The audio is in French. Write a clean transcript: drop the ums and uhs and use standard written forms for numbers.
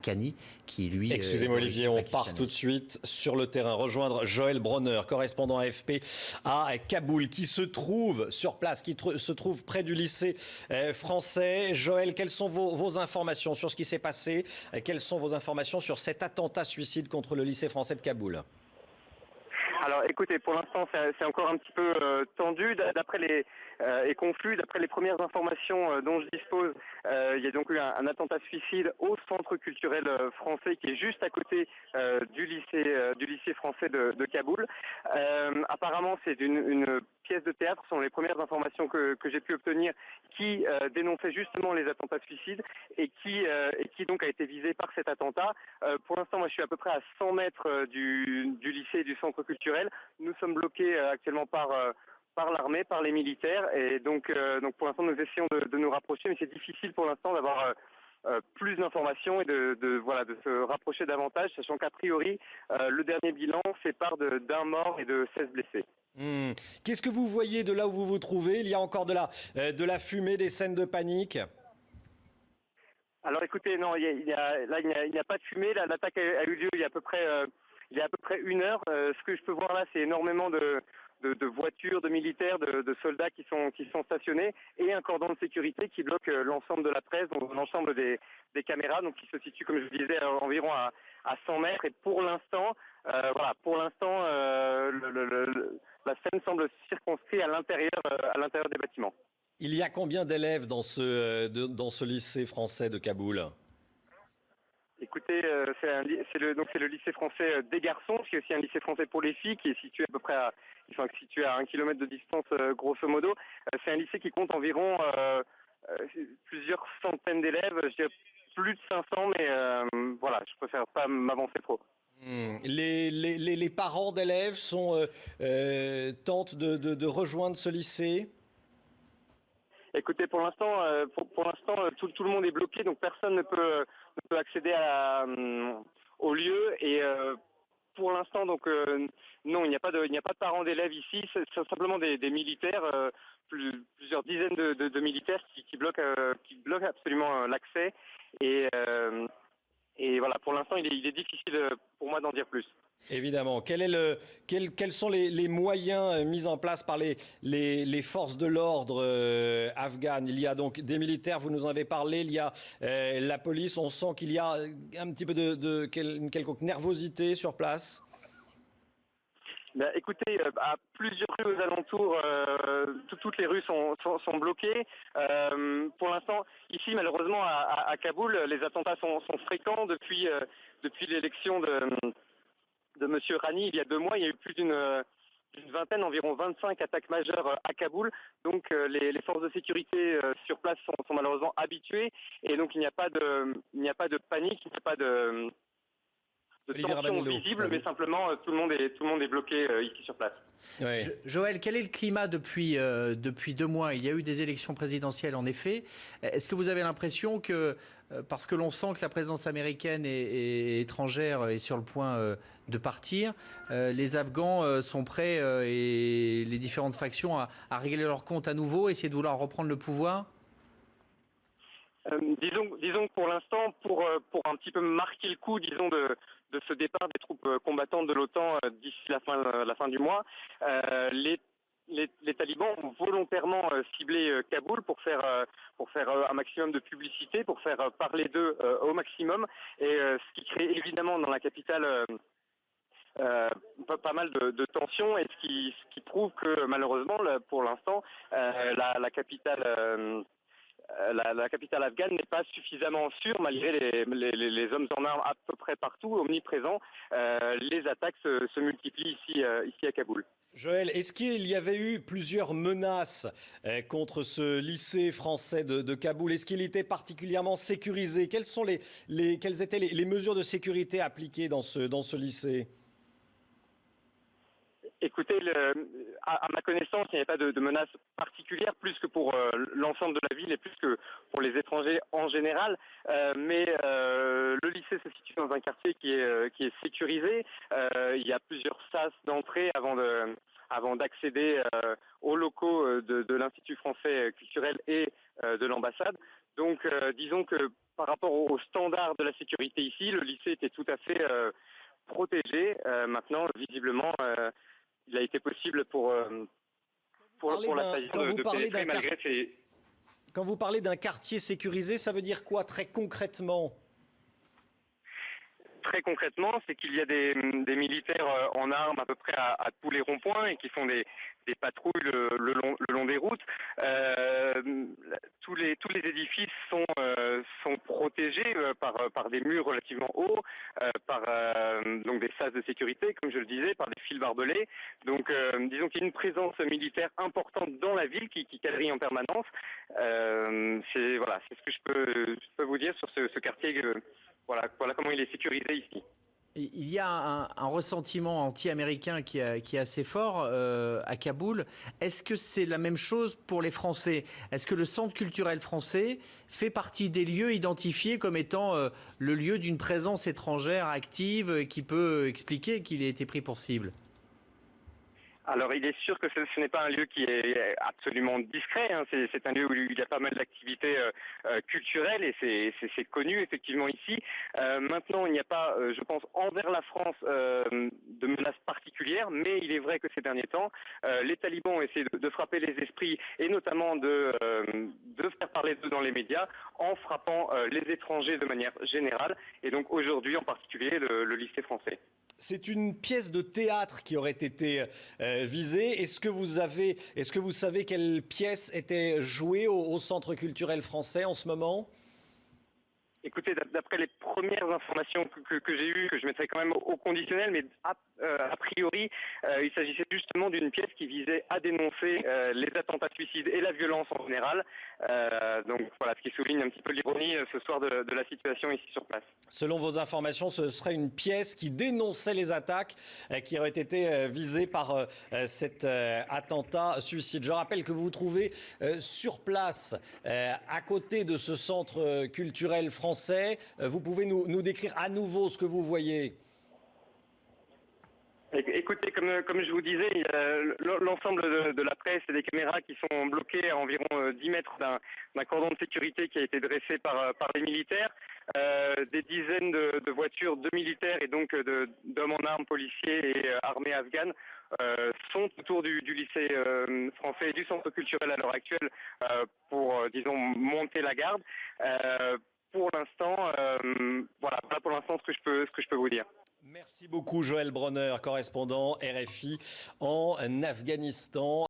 Kani, qui lui Excusez-moi Olivier, on part tout de suite sur le terrain, rejoindre Joël Bronner, correspondant AFP à Kaboul, qui se trouve sur place, qui se trouve près du lycée français. Joël, quelles sont vos informations sur ce qui s'est passé? Quelles sont vos informations sur cet attentat suicide contre le lycée français de Kaboul? Alors écoutez, pour l'instant c'est encore un petit peu tendu et confus. D'après les premières informations dont je dispose, il y a donc eu un attentat suicide au centre culturel français qui est juste à côté du lycée français de Kaboul. Apparemment c'est une pièce de théâtre, ce sont les premières informations que j'ai pu obtenir, qui dénonçait justement les attentats suicides et qui donc a été visée par cet attentat. Pour l'instant, moi je suis à peu près à 100 mètres du lycée et du centre culturel. Nous sommes bloqués actuellement par l'armée, par les militaires, et donc pour l'instant nous essayons de nous rapprocher, mais c'est difficile pour l'instant d'avoir plus d'informations et de se rapprocher davantage, sachant qu'a priori le dernier bilan fait part d'un mort et de 16 blessés. Qu'est-ce que vous voyez de là où vous vous trouvez? Il y a encore de la fumée, des scènes de panique? Alors écoutez, non, il n'y a pas de fumée. L'attaque a eu lieu il y a à peu près 1 heure. Ce que je peux voir là, c'est énormément de voitures, de militaires, de soldats qui sont stationnés, et un cordon de sécurité qui bloque l'ensemble de la presse, donc l'ensemble des caméras, donc qui se situe, comme je vous disais, environ à 100 mètres. Et pour l'instant, la scène semble circonscrite à l'intérieur des bâtiments. Il y a combien d'élèves dans ce lycée français de Kaboul? Écoutez, c'est le lycée français des garçons, qui est aussi un lycée français pour les filles, qui est situé à peu près à 1 kilomètre de distance, grosso modo. C'est un lycée qui compte environ plusieurs centaines d'élèves, je dirais plus de 500, mais voilà, je préfère pas m'avancer trop. Les parents d'élèves tentent de rejoindre ce lycée? Écoutez, pour l'instant, tout le monde est bloqué, donc personne ne peut accéder au lieu. Et pour l'instant, donc non, il n'y a pas de parents d'élèves ici. C'est simplement des militaires, plusieurs dizaines de militaires qui bloquent absolument l'accès. Et voilà, pour l'instant, il est difficile pour moi d'en dire plus. Évidemment. Quels sont les moyens mis en place par les forces de l'ordre afghanes? Il y a donc des militaires, vous nous en avez parlé, il y a la police. On sent qu'il y a un petit peu une quelconque nervosité sur place. Ben, écoutez, à plusieurs rues aux alentours, toutes les rues sont bloquées. Pour l'instant, ici, malheureusement, à Kaboul, les attentats sont fréquents depuis l'élection de M. Rani il y a 2 mois. Il y a eu plus d'une vingtaine, environ 25 attaques majeures à Kaboul. Donc les forces de sécurité sur place sont malheureusement habituées, et donc il n'y a pas de panique, il n'y a pas de tension visible, mais simplement tout le monde est bloqué ici sur place. Ouais. Joël, quel est le climat depuis 2 mois? Il y a eu des élections présidentielles, en effet. Est-ce que vous avez l'impression que, parce que l'on sent que la présidence américaine et étrangère est sur le point de partir, les Afghans sont prêts, et les différentes factions, à régler leur compte à nouveau, essayer de vouloir reprendre le pouvoir? Disons que pour l'instant, pour un petit peu marquer le coup, disons, de ce départ des troupes combattantes de l'OTAN d'ici la fin du mois, les talibans ont volontairement ciblé Kaboul pour faire un maximum de publicité, pour faire parler d'eux au maximum, et ce qui crée évidemment dans la capitale pas mal de tensions, et ce qui prouve que malheureusement, pour l'instant, la capitale afghane n'est pas suffisamment sûre, malgré les hommes en armes à peu près partout, omniprésents. Les attaques se multiplient ici à Kaboul. Joël, est-ce qu'il y avait eu plusieurs menaces contre ce lycée français de Kaboul? Est-ce qu'il était particulièrement sécurisé? Quelles étaient les mesures de sécurité appliquées dans ce lycée? Écoutez, à ma connaissance, il n'y avait pas de menace particulière, plus que pour l'ensemble de la ville et plus que pour les étrangers en général. Mais le lycée se situe dans un quartier qui est sécurisé. Il y a plusieurs sas d'entrée avant d'accéder aux locaux de l'Institut français culturel et de l'ambassade. Donc, disons que par rapport aux standards de la sécurité ici, le lycée était tout à fait protégé. Maintenant, visiblement, il a été possible pour l'assaillant de pénétrer malgré ces... Quand vous parlez d'un quartier sécurisé, ça veut dire quoi très concrètement? Très concrètement, c'est qu'il y a des militaires en armes à peu près à tous les ronds-points et qui font des patrouilles le long des routes. Tous les édifices sont protégés par des murs relativement hauts, par donc des sas de sécurité, comme je le disais, par des fils barbelés. Donc, disons qu'il y a une présence militaire importante dans la ville qui quadrille en permanence. C'est ce que je peux vous dire sur ce quartier. Voilà comment il est sécurisé ici. Il y a un ressentiment anti-américain qui est assez fort à Kaboul. Est-ce que c'est la même chose pour les Français? Est-ce que le centre culturel français fait partie des lieux identifiés comme étant le lieu d'une présence étrangère active qui peut expliquer qu'il ait été pris pour cible? Alors, il est sûr que ce n'est pas un lieu qui est absolument discret. Hein. C'est un lieu où il y a pas mal d'activités culturelles et c'est connu effectivement ici. Maintenant, il n'y a pas, je pense, envers la France de menaces particulières, mais il est vrai que ces derniers temps, les talibans ont essayé de frapper les esprits et notamment de faire parler d'eux dans les médias en frappant les étrangers de manière générale et donc aujourd'hui en particulier le lycée français. C'est une pièce de théâtre qui aurait été visée. Est-ce que vous savez quelle pièce était jouée au Centre culturel français en ce moment? Écoutez, d'après les premières informations que j'ai eues, que je mettrai quand même au conditionnel, mais a priori, il s'agissait justement d'une pièce qui visait à dénoncer les attentats suicides et la violence en général. Donc voilà, ce qui souligne un petit peu l'ironie ce soir de la situation ici sur place. Selon vos informations, ce serait une pièce qui dénonçait les attaques qui auraient été visées par cet attentat suicide. Je rappelle que vous vous trouvez sur place, à côté de ce centre culturel français. Vous pouvez nous décrire à nouveau ce que vous voyez? Écoutez, comme je vous disais, il y a l'ensemble de la presse et des caméras qui sont bloquées à environ 10 mètres d'un cordon de sécurité qui a été dressé par les militaires. Des dizaines de voitures de militaires et donc d'hommes en armes, policiers et armées afghanes sont autour du lycée français et du centre culturel à l'heure actuelle pour, disons, monter la garde. Pour l'instant, voilà pour l'instant ce que je peux vous dire. Merci beaucoup Joël Bronner, correspondant RFI en Afghanistan.